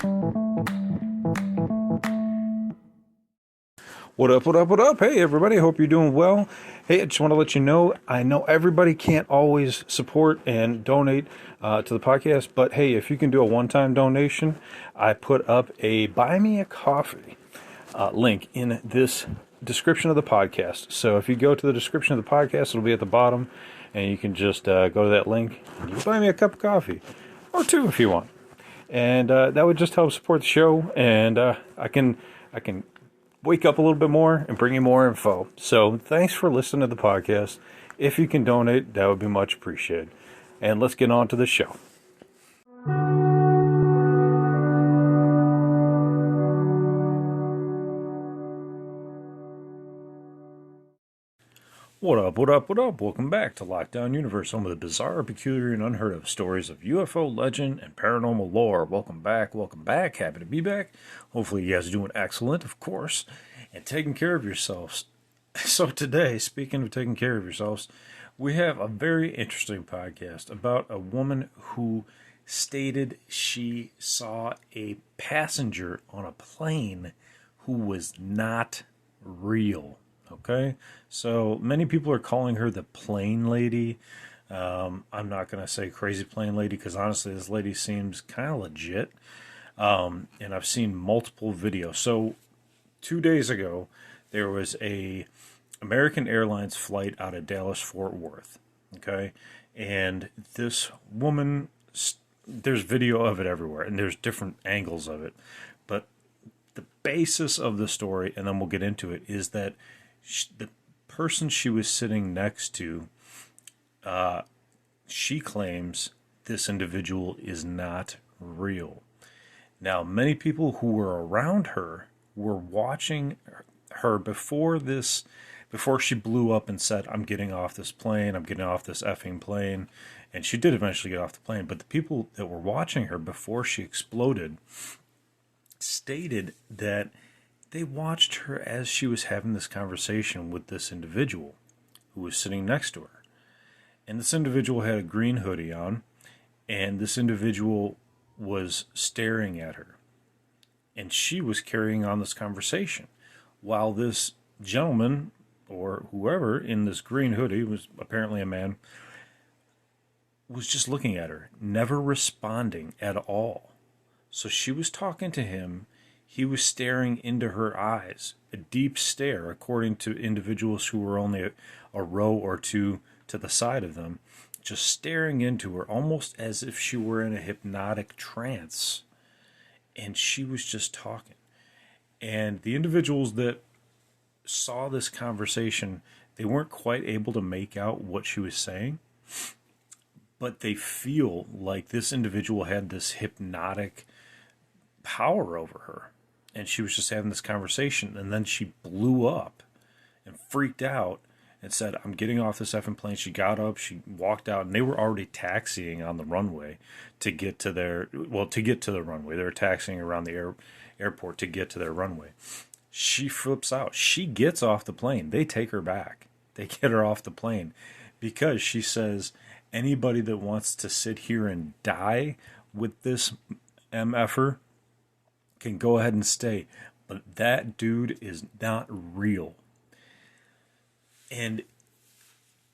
What up, what up, what up? Hey, everybody, hope you're doing well. Hey, I just want to let you know, I know everybody can't always support and donate to the podcast, but hey, if you can do a one-time donation, I put up a Buy Me a Coffee link in this description of the podcast. So if you go to the description of the podcast, it'll be at the bottom, and you can just go to that link, and you can buy me a cup of coffee, or two if you want. And that would just help support the show, and I can wake up a little bit more and bring you more info. So thanks for listening to the podcast. If you can donate, that would be much appreciated. And let's get on to the show. What up, what up, what up? Welcome back to Lockdown Universe, home of the bizarre, peculiar, and unheard of stories of UFO legend and paranormal lore. Welcome back, welcome back. Happy to be back. Hopefully you guys are doing excellent, of course, and taking care of yourselves. So today, speaking of taking care of yourselves, we have a very interesting podcast about a woman who stated she saw a passenger on a plane who was not real. Okay, so many people are calling her the plane lady. I'm not going to say crazy plane lady because honestly, this lady seems kind of legit. And I've seen multiple videos. So 2 days ago, there was a American Airlines flight out of Dallas Fort Worth. Okay, and this woman, there's video of it everywhere, and there's different angles of it, but the basis of the story, and then we'll get into it, is that the person she was sitting next to, she claims this individual is not real. Now, many people who were around her were watching her before she blew up and said, I'm getting off this plane, I'm getting off this effing plane. And she did eventually get off the plane. But the people that were watching her before she exploded stated that they watched her as she was having this conversation with this individual who was sitting next to her. And this individual had a green hoodie on, and this individual was staring at her. And she was carrying on this conversation while this gentleman, or whoever in this green hoodie, was apparently a man, was just looking at her, never responding at all. So she was talking to him. He was staring into her eyes, a deep stare, according to individuals who were only a row or two to the side of them, just staring into her, almost as if she were in a hypnotic trance. And she was just talking. And the individuals that saw this conversation, they weren't quite able to make out what she was saying, but they feel like this individual had this hypnotic power over her. And she was just having this conversation, and then she blew up and freaked out and said, I'm getting off this effing plane. She got up, she walked out, and they were already taxiing on the runway to get to the runway. They were taxiing around the airport to get to their runway. She flips out. She gets off the plane. They take her back. They get her off the plane because she says, anybody that wants to sit here and die with this MFer can go ahead and stay, but that dude is not real. And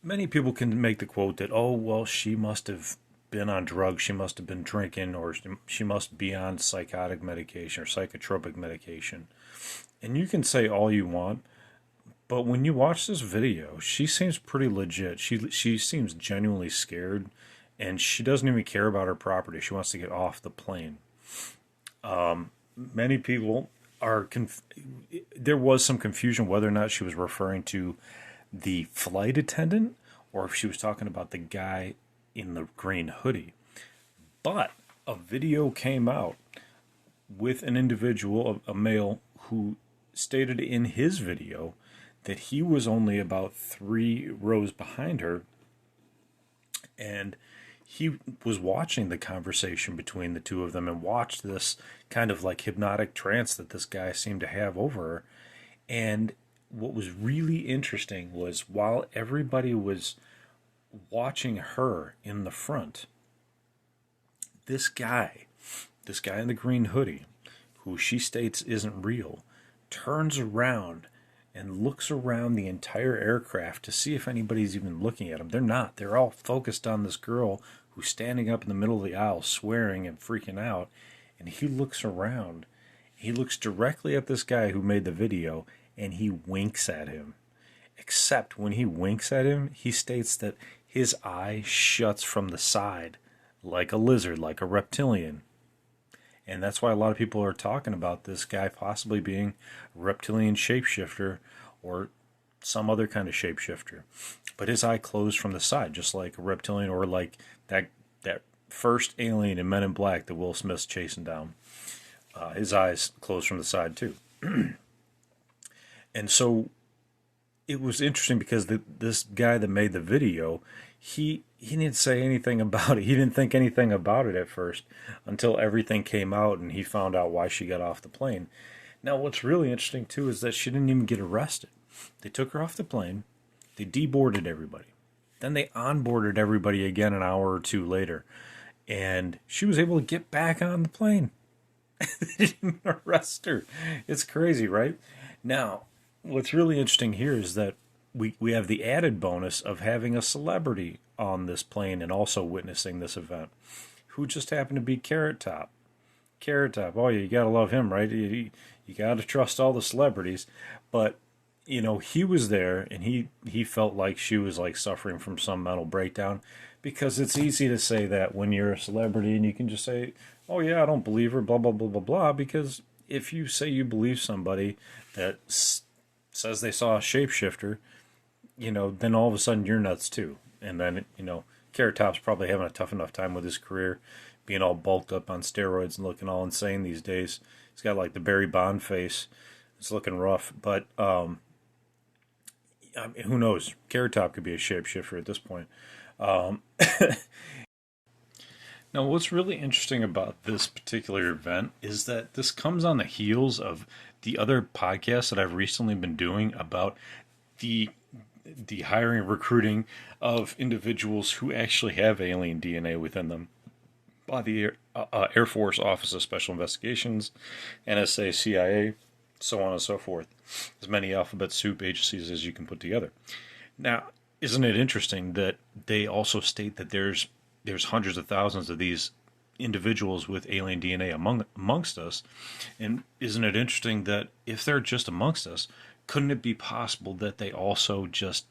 many people can make the quote that, oh, well, she must have been on drugs, she must have been drinking, or she must be on psychotic medication or psychotropic medication. And you can say all you want, but when you watch this video, she seems pretty legit. She seems genuinely scared, and she doesn't even care about her property. She wants to get off the plane. Many people are there was some confusion whether or not she was referring to the flight attendant or if she was talking about the guy in the green hoodie. But a video came out with an individual, a male, who stated in his video that he was only about 3 rows behind her, and he was watching the conversation between the two of them and watched this kind of like hypnotic trance that this guy seemed to have over her. And what was really interesting was while everybody was watching her in the front, this guy this guy in the green hoodie, who she states isn't real, turns around and looks around the entire aircraft to see if anybody's even looking at him. They're not. They're all focused on this girl who's standing up in the middle of the aisle swearing and freaking out. And he looks around. He looks directly at this guy who made the video, and he winks at him. Except when he winks at him, he states that his eye shuts from the side like a lizard, like a reptilian. And that's why a lot of people are talking about this guy possibly being a reptilian shapeshifter or some other kind of shapeshifter. But his eye closed from the side, just like a reptilian, or like that first alien in Men in Black that Will Smith's chasing down. His eyes closed from the side too. And so it was interesting because this guy that made the video, he didn't say anything about it. He didn't think anything about it at first until everything came out and he found out why she got off the plane. Now, what's really interesting too is that she didn't even get arrested. They took her off the plane. They deboarded everybody. Then they onboarded everybody again an hour or two later. And she was able to get back on the plane. They didn't even arrest her. It's crazy, right? Now, what's really interesting here is that we have the added bonus of having a celebrity on this plane and also witnessing this event, who just happened to be Carrot Top. Carrot Top, oh, you gotta love him, right? You gotta trust all the celebrities. But, you know, he was there, and he felt like she was like suffering from some mental breakdown, because it's easy to say that when you're a celebrity and you can just say, oh yeah, I don't believe her, blah, blah, blah, blah, blah, because if you say you believe somebody that says they saw a shapeshifter, you know, then all of a sudden you're nuts too. And then, you know, Carrot Top's probably having a tough enough time with his career, being all bulked up on steroids and looking all insane these days. He's got like the Barry Bond face. It's looking rough, but I mean, who knows? Carrot Top could be a shapeshifter at this point. Now, what's really interesting about this particular event is that this comes on the heels of the other podcasts that I've recently been doing about the hiring and recruiting of individuals who actually have alien DNA within them by the Air Force Office of Special Investigations, NSA, CIA, so on and so forth. As many alphabet soup agencies as you can put together. Now, isn't it interesting that they also state that there's hundreds of thousands of these individuals with alien DNA amongst us? And isn't it interesting that if they're just amongst us, couldn't it be possible that they also just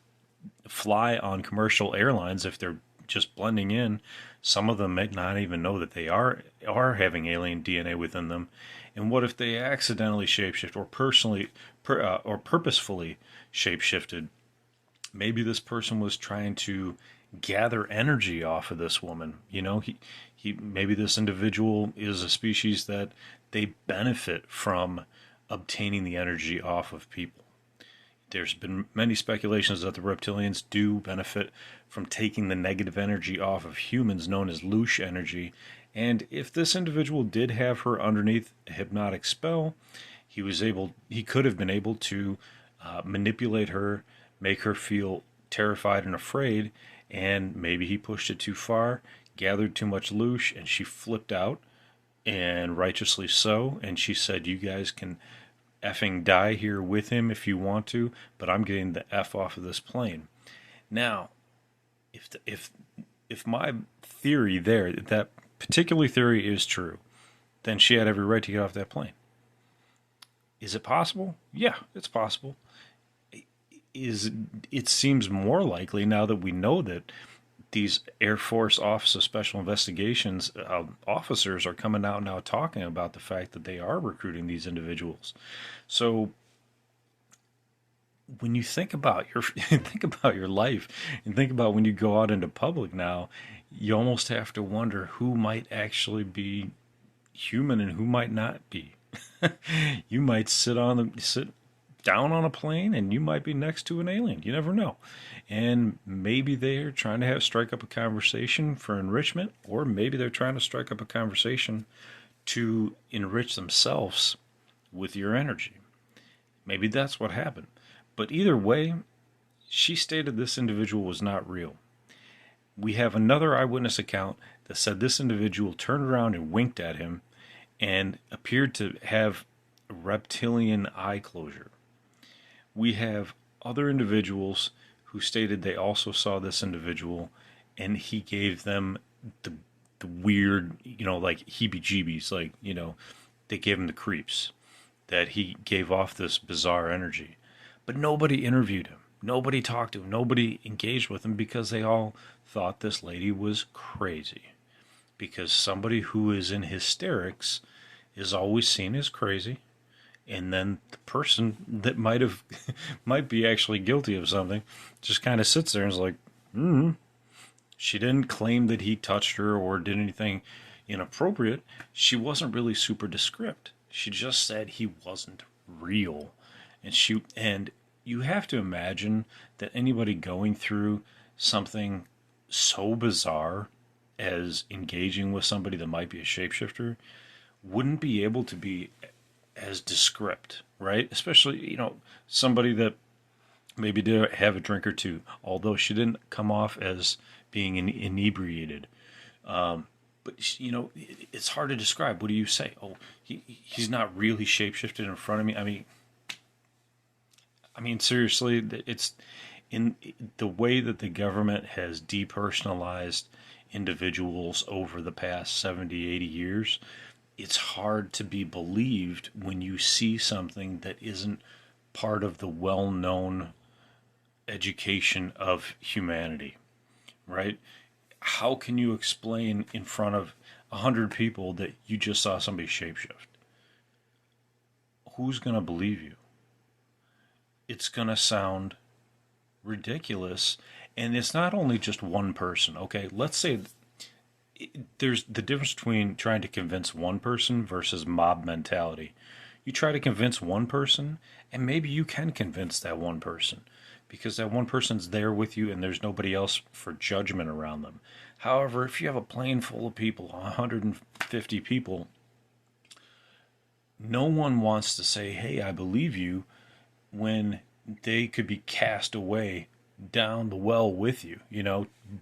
fly on commercial airlines if they're just blending in? Some of them may not even know that they are having alien DNA within them. And what if they accidentally shapeshift or purposefully shapeshifted? Maybe this person was trying to gather energy off of this woman. You know, he maybe this individual is a species that they benefit from obtaining the energy off of people. There's been many speculations that the reptilians do benefit from taking the negative energy off of humans, known as loosh energy. And if this individual did have her underneath a hypnotic spell, he could have been able to manipulate her, make her feel terrified and afraid, and maybe he pushed it too far, gathered too much loosh, and she flipped out, and righteously so, and she said, you guys can effing die here with him if you want to, but I'm getting the F off of this plane. Now, if my theory there, that particular theory is true, then she had every right to get off that plane. Is it possible? Yeah, it's possible. It seems more likely now that we know that these Air Force Office of Special Investigations officers are coming out now talking about the fact that they are recruiting these individuals. So when you think about your life and think about when you go out into public now, you almost have to wonder who might actually be human and who might not be. You might sit down on a plane and you might be next to an alien. You never know. And maybe they're trying to strike up a conversation for enrichment, or maybe they're trying to strike up a conversation to enrich themselves with your energy. Maybe that's what happened. But either way, she stated this individual was not real. We have another eyewitness account that said this individual turned around and winked at him, and appeared to have reptilian eye closure. We have other individuals who stated they also saw this individual, and he gave them the the weird, like heebie-jeebies, like, they gave him the creeps, that he gave off this bizarre energy. But nobody interviewed him. Nobody talked to him. Nobody engaged with him because they all thought this lady was crazy. Because somebody who is in hysterics is always seen as crazy, and then the person that might be actually guilty of something just kind of sits there and is like, she didn't claim that he touched her or did anything inappropriate. She wasn't really super descript. She just said he wasn't real. And you have to imagine that anybody going through something so bizarre as engaging with somebody that might be a shapeshifter wouldn't be able to be as descript, right? Especially, somebody that maybe did have a drink or two, although she didn't come off as being inebriated. But it's hard to describe. What do you say? Oh, he's not really shapeshifted in front of me. I mean, seriously, it's in the way that the government has depersonalized individuals over the past 70, 80 years. It's hard to be believed when you see something that isn't part of the well-known education of humanity, right? How can you explain in front of 100 people that you just saw somebody shapeshift? Who's going to believe you? It's going to sound ridiculous. And it's not only just one person, okay? Let's say there's the difference between trying to convince one person versus mob mentality. You try to convince one person, and maybe you can convince that one person because that one person's there with you and there's nobody else for judgment around them. However, if you have a plane full of people, 150 people, no one wants to say, hey, I believe you, when they could be cast away down the well with you,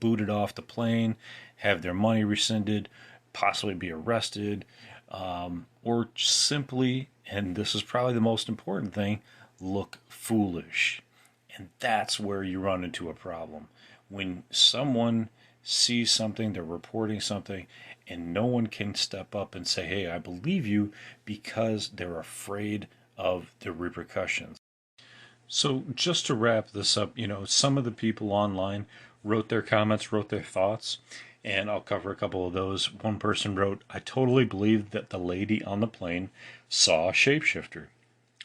booted off the plane, have their money rescinded, possibly be arrested, or simply, and this is probably the most important thing, look foolish. And that's where you run into a problem. When someone sees something, they're reporting something, and no one can step up and say, hey, I believe you, because they're afraid of the repercussions. So just to wrap this up, some of the people online wrote their comments, wrote their thoughts, and I'll cover a couple of those. One person wrote, I totally believe that the lady on the plane saw a shapeshifter.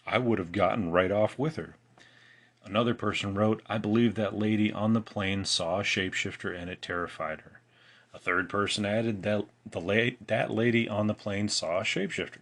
I would have gotten right off with her. Another person wrote, I believe that lady on the plane saw a shapeshifter and it terrified her. A third person added that that lady on the plane saw a shapeshifter.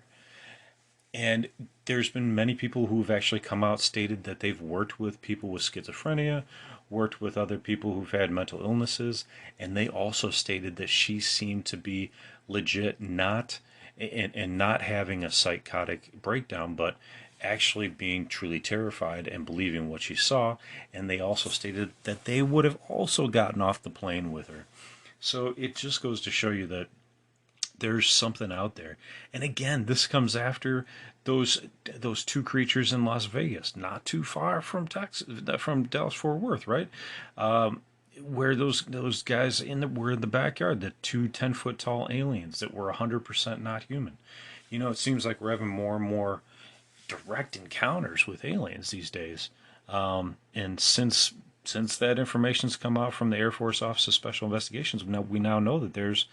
And there's been many people who've actually come out stated that they've worked with people with schizophrenia, worked with other people who've had mental illnesses, and they also stated that she seemed to be legit, not and not having a psychotic breakdown, but actually being truly terrified and believing what she saw. And they also stated that they would have also gotten off the plane with her. So it just goes to show you that there's something out there. And again, this comes after those two creatures in Las Vegas, not too far from Texas, from Dallas Fort Worth, right? Where those guys were in the backyard, the two 10-foot tall aliens that were 100% not human. It seems like we're having more and more direct encounters with aliens these days. And since that information's come out from the Air Force Office of Special Investigations, we now know that there's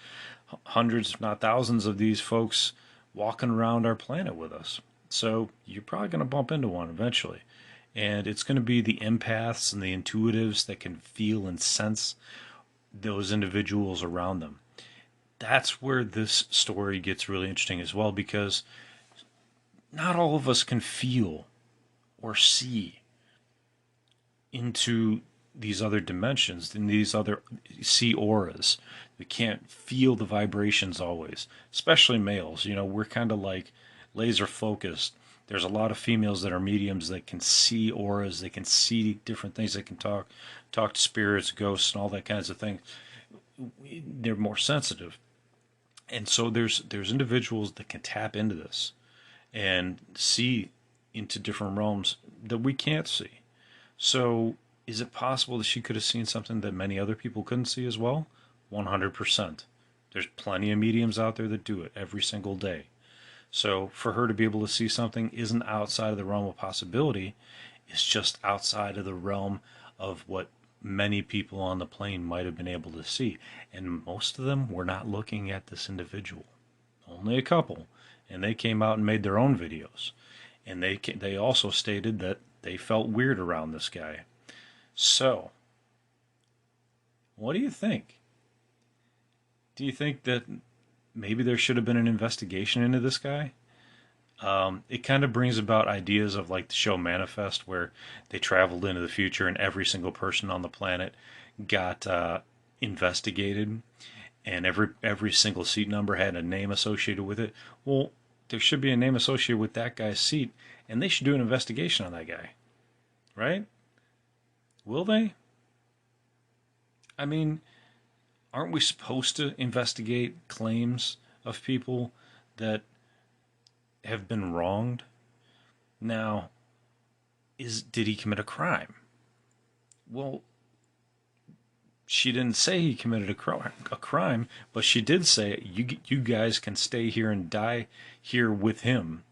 hundreds, if not thousands, of these folks walking around our planet with us. So you're probably going to bump into one eventually. And it's going to be the empaths and the intuitives that can feel and sense those individuals around them. That's where this story gets really interesting as well, because not all of us can feel or see into these other dimensions, in these other see auras. We can't feel the vibrations always, especially males. We're kind of like laser focused. There's a lot of females that are mediums that can see auras, they can see different things, they can talk to spirits, ghosts, and all that kinds of things. They're more sensitive. And so there's individuals that can tap into this and see into different realms that we can't see. So is it possible that she could have seen something that many other people couldn't see as well? 100%. There's plenty of mediums out there that do it every single day. So for her to be able to see something isn't outside of the realm of possibility. It's just outside of the realm of what many people on the plane might have been able to see. And most of them were not looking at this individual. Only a couple. And they came out and made their own videos. And they also stated that they felt weird around this guy. So, what do you think? Do you think that maybe there should have been an investigation into this guy? It kind of brings about ideas of like the show Manifest, where they traveled into the future and every single person on the planet got investigated, and every single seat number had a name associated with it. Well, there should be a name associated with that guy's seat, and they should do an investigation on that guy, right? Will they? I mean, aren't we supposed to investigate claims of people that have been wronged? Now, did he commit a crime? Well, she didn't say he committed a crime, but she did say you guys can stay here and die here with him.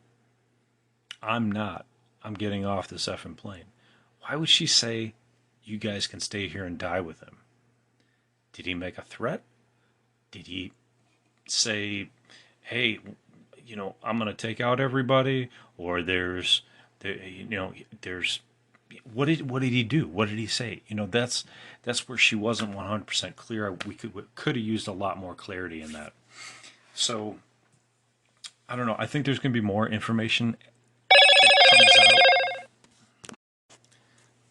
I'm not. I'm getting off this effing plane. Why would she say you guys can stay here and die with him? Did he make a threat? Did he say, hey, I'm going to take out everybody? Or there's what did he do? What did he say? That's where she wasn't 100% clear. We could have used a lot more clarity in that. So I don't know. I think there's going to be more information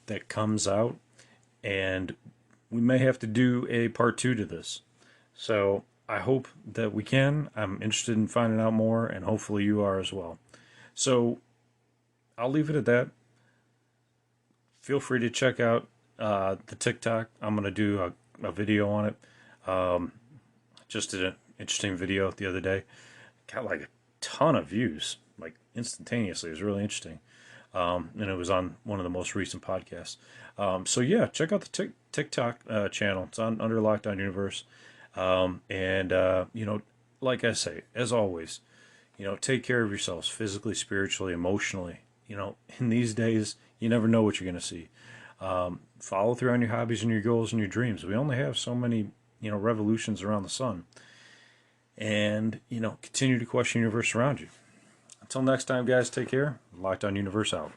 that comes out, and we may have to do a part 2 to this. So I hope that we can. I'm interested in finding out more, and hopefully you are as well. So I'll leave it at that. Feel free to check out the TikTok. I'm going to do a video on it. Just did an interesting video the other day. Got like a ton of views, like instantaneously. It was really interesting. And it was on one of the most recent podcasts. So yeah, check out the TikTok channel. It's under Lockdown Universe. Like I say, as always, take care of yourselves physically, spiritually, emotionally. In these days, you never know what you're going to see. Follow through on your hobbies and your goals and your dreams. We only have so many, revolutions around the sun. And, continue to question the universe around you. Until next time, guys, take care. Lockdown Universe out.